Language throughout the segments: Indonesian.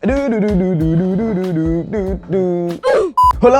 Halo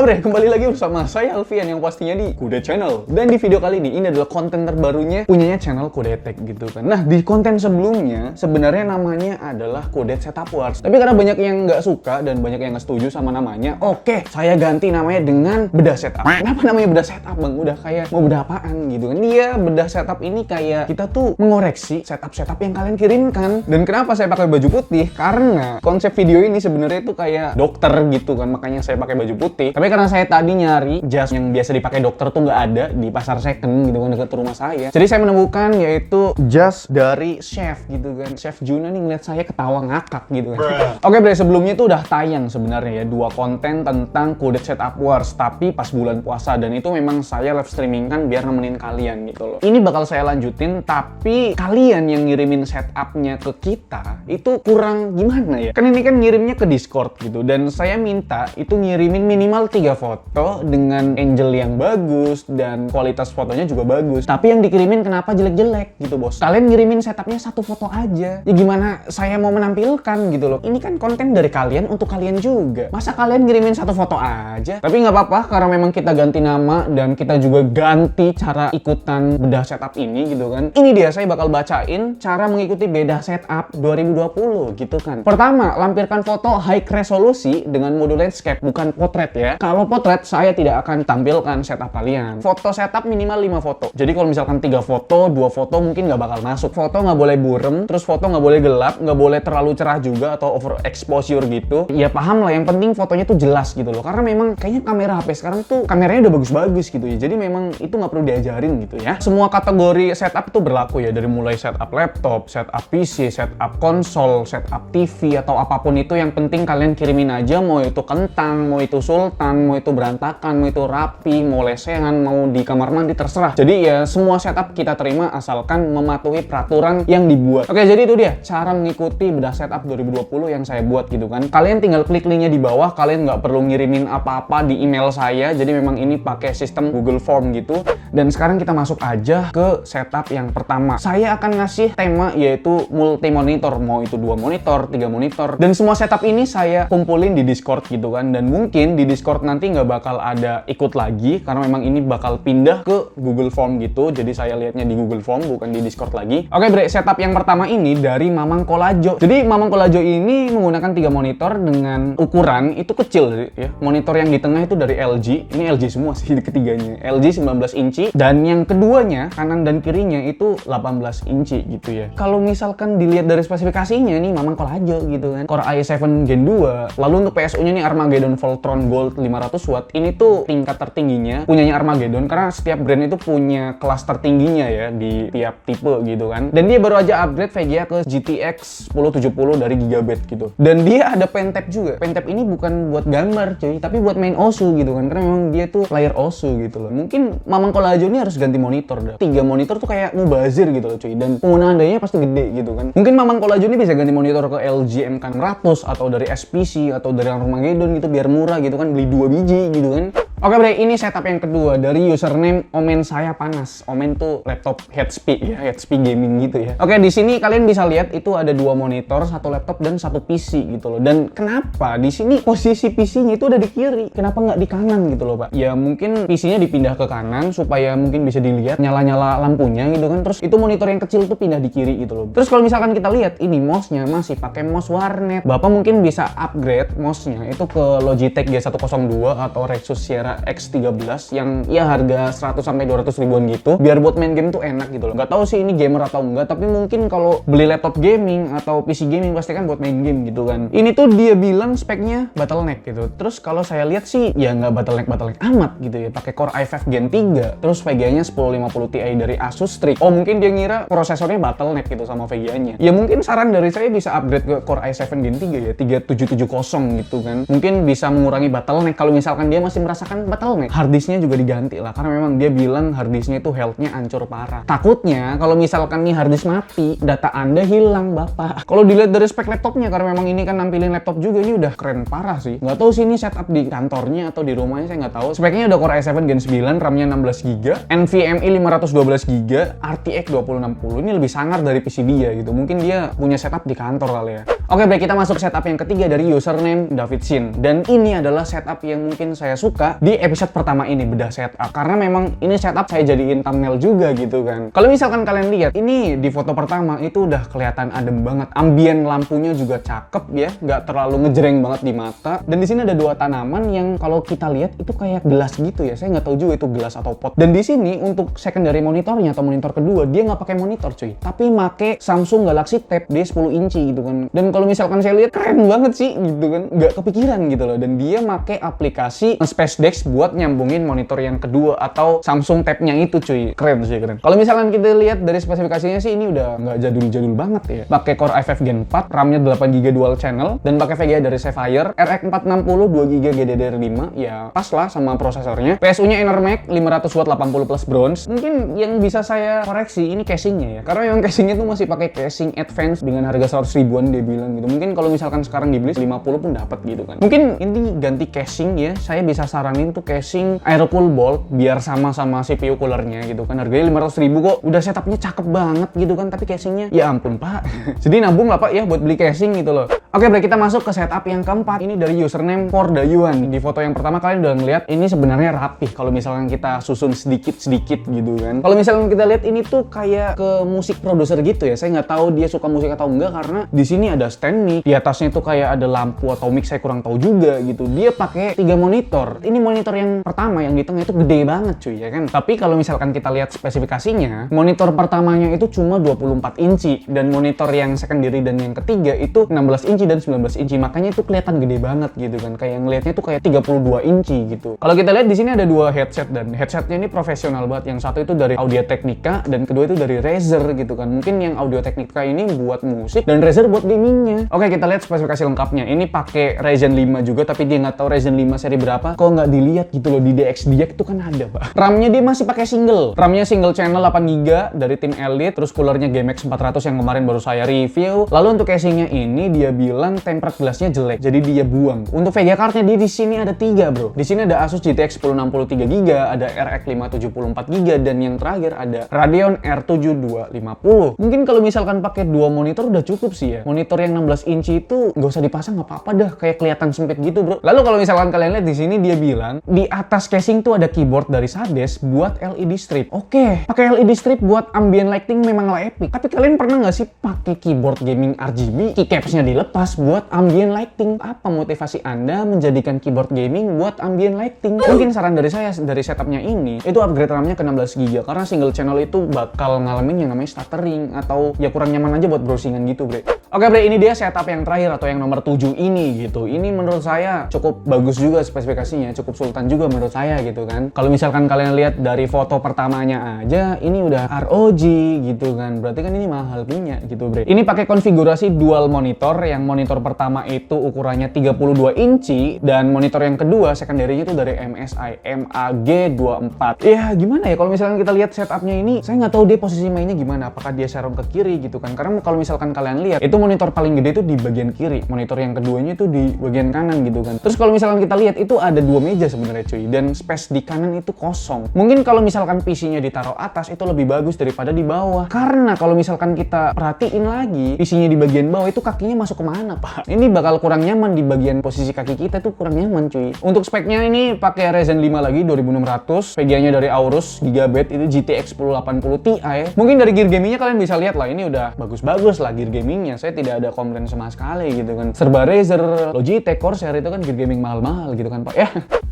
bre, kembali lagi bersama saya Alfian yang pastinya di Kudet Channel. Dan di video kali ini adalah konten terbarunya punyanya channel Kudetek gitu kan. Nah, di konten sebelumnya sebenarnya namanya adalah Kudet Setup Wars. Tapi karena banyak yang nggak suka dan banyak yang nggak setuju sama namanya, oke, saya ganti namanya dengan Bedah Setup. Kenapa namanya Bedah Setup bang? Udah kayak mau bedah apaan gitu kan. Dia Bedah Setup ini kayak kita tuh mengoreksi setup-setup yang kalian kirimkan. Dan kenapa saya pakai baju putih? Karena konsep video ini sebenarnya itu kayak dokter gitu kan, makanya saya pakai baju putih. Tapi karena saya tadi nyari jas yang biasa dipakai dokter tuh nggak ada di pasar second gitu kan dekat rumah saya. Jadi saya menemukan yaitu jas dari Chef gitu kan. Chef Juna nih ngeliat saya ketawa ngakak gitu kan. Oke bre, sebelumnya tuh udah tayang sebenarnya ya 2 konten tentang Kudet Setup Wars, tapi pas bulan puasa, dan itu memang saya live streaming kan biar nemenin kalian gitu loh. Ini bakal saya lanjutin, tapi kalian yang ngirimin setupnya ke kita itu kurang gimana ya? Kan ini kan ngirimnya ke Discord gitu, dan saya minta itu ngirimin minimal 3 foto dengan angel yang bagus dan kualitas fotonya juga bagus. Tapi yang dikirimin kenapa jelek-jelek gitu bos? Kalian ngirimin setupnya 1 foto aja. Ya gimana saya mau menampilkan gitu loh. Ini kan konten dari kalian untuk kalian juga. Masa kalian ngirimin 1 foto aja? Tapi nggak apa-apa karena memang kita ganti nama dan kita juga ganti cara ikutan bedah setup ini gitu kan. Ini dia, saya bakal bacain cara mengikuti bedah setup 2020 gitu kan. Pertama, lampirkan foto high resolusi dengan mode landscape, bukan potret ya. Kalau potret, saya tidak akan tampilkan setup kalian. Foto setup minimal 5 foto. Jadi kalau misalkan 3 foto, 2 foto mungkin nggak bakal masuk. Foto nggak boleh burem, terus foto nggak boleh gelap, nggak boleh terlalu cerah juga atau over exposure gitu. Ya paham lah, yang penting fotonya tuh jelas gitu loh. Karena memang kayaknya kamera HP sekarang tuh kameranya udah bagus-bagus gitu ya. Jadi memang itu nggak perlu diajarin gitu ya. Semua kategori setup tuh berlaku ya. Dari mulai setup laptop, setup PC, setup konsol, setup TV, atau apapun itu. Yang penting kalian kirimin aja, mau itu kentang, mau itu sultan, mau itu berantakan, mau itu rapi, mau lesehan, mau di kamar mandi, terserah. Jadi ya semua setup kita terima asalkan mematuhi peraturan yang dibuat. Oke, jadi itu dia cara mengikuti bedah setup 2020 yang saya buat gitu kan. Kalian tinggal klik linknya di bawah, kalian nggak perlu ngirimin apa-apa di email saya. Jadi memang ini pakai sistem Google Form gitu. Dan sekarang kita masuk aja ke setup yang pertama. Saya akan ngasih tema yaitu multi monitor, mau itu 2 monitor, 3 monitor. Dan semua setup ini saya kumpulin di Discord gitu kan. Dan mungkin di Discord nanti nggak bakal ada ikut lagi karena memang ini bakal pindah ke Google Form gitu. Jadi saya lihatnya di Google Form bukan di Discord lagi. Oke bre, setup yang pertama ini dari Mamang Kolajo. Jadi Mamang Kolajo ini menggunakan 3 monitor dengan ukuran itu kecil ya. Monitor yang di tengah itu dari LG. Ini LG semua sih ketiganya. LG 19 inci dan yang keduanya kanan dan kirinya itu 18 inci gitu ya. Kalau misalkan dilihat dari spesifikasinya nih Mamang Kolajo gitu kan. Core i7 Gen 2. Lalu untuk PSU-nya nih Armageddon Voltron Gold 500 watt. Ini tuh tingkat tertingginya punyanya Armageddon karena setiap brand itu punya kelas tertingginya ya di tiap tipe gitu kan. Dan dia baru aja upgrade VGA ke GTX 1070 dari Gigabyte gitu. Dan dia ada pentap juga. Pentap ini bukan buat gambar cuy, tapi buat main OSU gitu kan. Karena memang dia tuh layar OSU gitu loh. Mungkin Mamang Kolajo ini harus ganti monitor dah. 3 monitor tuh kayak mubazir gitu loh cuy. Dan penggunaan dayanya pasti gede gitu kan. Mungkin Mamang Kolajo ini bisa ganti monitor ke LG MK600 atau dari SPC atau dari Armageddon gitu biar murah gitu kan, beli 2 biji gitu kan. Oke bre, ini setup yang kedua dari username Omen Saya Panas. Omen tuh laptop HP ya, HP gaming gitu ya. Oke, di sini kalian bisa lihat itu ada 2 monitor, 1 laptop dan 1 PC gitu loh. Dan kenapa di sini posisi PC-nya itu udah di kiri? Kenapa nggak di kanan gitu loh, Pak? Ya mungkin PC-nya dipindah ke kanan supaya mungkin bisa dilihat nyala-nyala lampunya gitu kan. Terus itu monitor yang kecil tuh pindah di kiri gitu loh. Terus kalau misalkan kita lihat ini mouse-nya masih pakai mouse warnet. Bapak mungkin bisa upgrade mouse-nya itu ke Logitech G102 atau Rexus Sierra X13 yang ya harga 100 sampai 200 ribuan gitu, biar buat main game tuh enak gitu loh. Nggak tahu sih ini gamer atau enggak, tapi mungkin kalau beli laptop gaming atau PC gaming pasti kan buat main game gitu kan. Ini tuh dia bilang speknya bottleneck gitu. Terus kalau saya lihat sih ya nggak bottleneck amat gitu ya, pakai Core i5 Gen 3, terus VGA-nya 1050 Ti dari Asus Strix. Oh mungkin dia ngira prosesornya bottleneck gitu sama VGA-nya. Ya mungkin saran dari saya bisa upgrade ke Core i7 Gen 3 ya, 3770 gitu kan. Mungkin bisa mengurangi bottleneck kalau misalkan dia masih merasakan bilang bottleneck. Harddisknya juga diganti lah, karena memang dia bilang harddisknya itu health-nya hancur parah. Takutnya kalau misalkan nih harddisk mati, data Anda hilang, Bapak. Kalau dilihat dari spek laptopnya, karena memang ini kan nampilin laptop juga, ini udah keren parah sih. Nggak tahu sih ini setup di kantornya atau di rumahnya, saya nggak tahu. Speknya udah Core i7 Gen 9, RAM-nya 16GB, NVMe 512GB, RTX 2060. Ini lebih sangar dari PC dia gitu. Mungkin dia punya setup di kantor kali ya. Oke, baik, kita masuk setup yang ketiga dari username David Shin. Dan ini adalah setup yang mungkin saya suka di episode pertama ini, bedah setup. Karena memang ini setup saya jadiin thumbnail juga gitu kan. Kalau misalkan kalian lihat, ini di foto pertama itu udah kelihatan adem banget. Ambien lampunya juga cakep ya, nggak terlalu ngejreng banget di mata. Dan di sini ada dua tanaman yang kalau kita lihat itu kayak gelas gitu ya. Saya nggak tahu juga itu gelas atau pot. Dan di sini untuk secondary monitornya atau monitor kedua, dia nggak pakai monitor cuy, tapi make Samsung Galaxy Tab D10 inci gitu kan. Dan kalau misalkan saya lihat keren banget sih gitu kan, nggak kepikiran gitu loh. Dan dia make aplikasi SpaceDex buat nyambungin monitor yang kedua atau Samsung Tab-nya itu cuy. Keren sih, keren. Kalau misalkan kita lihat dari spesifikasinya sih ini udah nggak jadul-jadul banget ya. Pakai Core i5 Gen 4, RAM-nya 8GB dual channel dan pakai VGA dari Sapphire, RX 460 2GB GDDR5 ya pas lah sama prosesornya. PSU-nya Enermax 500W 80 plus bronze. Mungkin yang bisa saya koreksi ini casingnya ya, karena memang casingnya tuh masih pakai casing advance dengan harga 100 ribuan dia bilang gitu. Mungkin kalau misalkan sekarang dibeli 50 pun dapat gitu kan. Mungkin ini ganti casing ya, saya bisa saranin tuh casing Aerocool Bolt biar sama-sama CPU coolernya gitu kan. Harganya 500 ribu kok, udah setupnya cakep banget gitu kan, tapi casingnya ya ampun Pak. Jadi nabung lah Pak ya buat beli casing gitu loh. Oke, baik, kita masuk ke setup yang keempat. Ini dari username Fordayuan. Di foto yang pertama kalian udah ngeliat ini sebenarnya rapih kalau misalkan kita susun sedikit-sedikit gitu kan. Kalau misalkan kita lihat ini tuh kayak ke musik produser gitu ya. Saya nggak tahu dia suka musik atau enggak, karena di sini ada stand mic, di atasnya tuh kayak ada lampu atau mic, saya kurang tahu juga gitu. Dia pakai 3 monitor. Ini monitor yang pertama yang di tengah itu gede banget cuy ya kan. Tapi kalau misalkan kita lihat spesifikasinya, monitor pertamanya itu cuma 24 inci dan monitor yang secondary dan yang ketiga itu 16 inci dan 19 inci. Makanya itu kelihatan gede banget gitu kan. Kayak ngelihatnya tuh kayak 32 inci gitu. Kalau kita lihat di sini ada dua headset dan headsetnya ini profesional banget. Yang satu itu dari Audio Technica dan kedua itu dari Razer gitu kan. Mungkin yang Audio Technica ini buat musik dan Razer buat gamingnya. Oke, kita lihat spesifikasi lengkapnya. Ini pakai Ryzen 5 juga, tapi dia nggak tahu Ryzen 5 seri berapa. Kok nggak dilihat gitu loh di DXDIA itu kan ada Pak. RAM-nya dia masih pakai single. RAM-nya single channel 8GB dari tim Elite. Terus coolernya GMX 400 yang kemarin baru saya review. Lalu untuk casingnya ini dia bilang tempered glassnya jelek, jadi dia buang. Untuk VGA cardnya dia di sini ada 3 bro. Di sini ada Asus GTX 1060 3GB, ada RX 570 4GB dan yang terakhir ada Radeon R7 250. Mungkin kalau misalkan pakai 2 monitor udah cukup sih ya. Monitor yang 16 inci itu nggak usah dipasang nggak apa-apa dah, kayak kelihatan sempit gitu bro. Lalu kalau misalkan kalian lihat di sini dia bilang di atas casing tuh ada keyboard dari Sades buat LED strip. Oke, pakai LED strip buat ambient lighting memanglah epic. Tapi kalian pernah nggak sih pakai keyboard gaming RGB, keycapsnya dilepas buat ambient lighting? Apa motivasi Anda menjadikan keyboard gaming buat ambient lighting? Mungkin saran dari saya dari setupnya ini itu upgrade RAM-nya ke 16GB, karena single channel itu bakal ngalamin yang namanya stuttering atau ya kurang nyaman aja buat browsingan gitu bre. Oke bre, ini dia setup yang terakhir atau yang nomor 7 ini gitu. Ini menurut saya cukup bagus juga spesifikasinya, cukup sultan juga menurut saya gitu kan. Kalau misalkan kalian lihat dari foto pertamanya aja, ini udah ROG gitu kan. Berarti kan ini mahal punya gitu bre. Ini pakai konfigurasi dual monitor. Yang monitor pertama itu ukurannya 32 inci dan monitor yang kedua secondary-nya itu dari MSI MAG24. Ya gimana ya kalau misalkan kita lihat setupnya ini, saya nggak tahu dia posisi mainnya gimana. Apakah dia serong ke kiri gitu kan? Karena kalau misalkan kalian lihat itu monitor paling gede itu di bagian kiri, monitor yang keduanya itu di bagian kanan gitu kan. Terus kalau misalkan kita lihat itu ada 2 meja sebenarnya cuy, dan space di kanan itu kosong. Mungkin kalau misalkan PC-nya ditaruh atas itu lebih bagus daripada di bawah. Karena kalau misalkan kita perhatiin lagi, PC-nya di bagian bawah itu kakinya masuk kemana Pak? Ini bakal kurang nyaman di bagian posisi kaki kita tuh kurang nyaman cuy. Untuk speknya ini pakai Ryzen 5 lagi 2600, VGA-nya dari Aorus Gigabyte itu GTX 1080 Ti. Mungkin dari gear gamingnya kalian bisa lihat lah, ini udah bagus-bagus lah gear gamingnya. Saya tidak ada komplain sama sekali gitu kan. Serba Razer, Logitech, Corsair itu kan gear gaming mahal-mahal gitu kan Pak ya.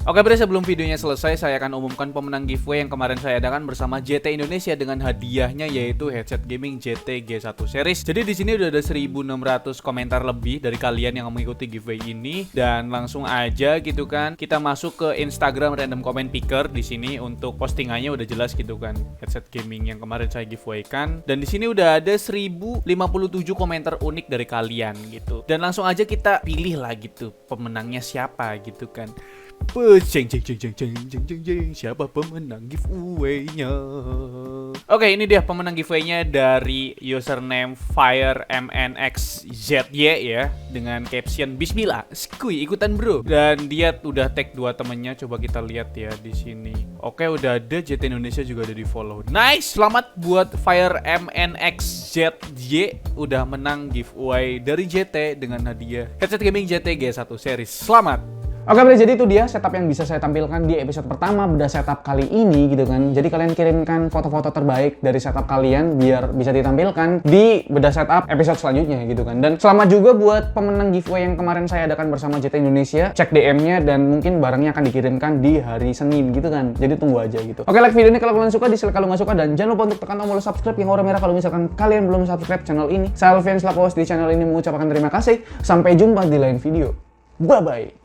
Oke bre, sebelum videonya selesai saya akan umumkan pemenang giveaway yang kemarin saya adakan bersama JT Indonesia dengan hadiahnya yaitu headset gaming JT G1 series. Jadi di sini udah ada 1600 komentar lebih dari kalian yang mengikuti giveaway ini, dan langsung aja gitu kan kita masuk ke Instagram Random Comment Picker. Di sini untuk postingannya udah jelas gitu kan, headset gaming yang kemarin saya giveaway kan. Dan di sini udah ada 1057 komentar unik dari kalian gitu. Dan langsung aja kita pilih lah gitu pemenangnya siapa gitu kan. Siapa pemenang giveaway-nya? Oke, ini dia pemenang giveaway-nya dari username FireMNXZY ya, dengan caption Bismillah, skuy ikutan bro. Dan dia udah tag 2 temennya, coba kita lihat ya di sini. Oke, udah ada JT Indonesia juga udah di follow. Nice, selamat buat FireMNXZY udah menang giveaway dari JT dengan hadiah headset gaming JT G1 series. Selamat. Oke, berarti jadi itu dia setup yang bisa saya tampilkan di episode pertama beda setup kali ini gitu kan. Jadi kalian kirimkan foto-foto terbaik dari setup kalian biar bisa ditampilkan di beda setup episode selanjutnya gitu kan. Dan selamat juga buat pemenang giveaway yang kemarin saya adakan bersama JT Indonesia. Cek DM-nya dan mungkin barangnya akan dikirimkan di hari Senin gitu kan. Jadi tunggu aja gitu. Oke, like video ini kalau kalian suka, dislike kalau nggak suka, dan jangan lupa untuk tekan tombol subscribe yang warna merah kalau misalkan kalian belum subscribe channel ini. Saya Alfian selaku host di channel ini mengucapkan terima kasih. Sampai jumpa di lain video. Bye-bye.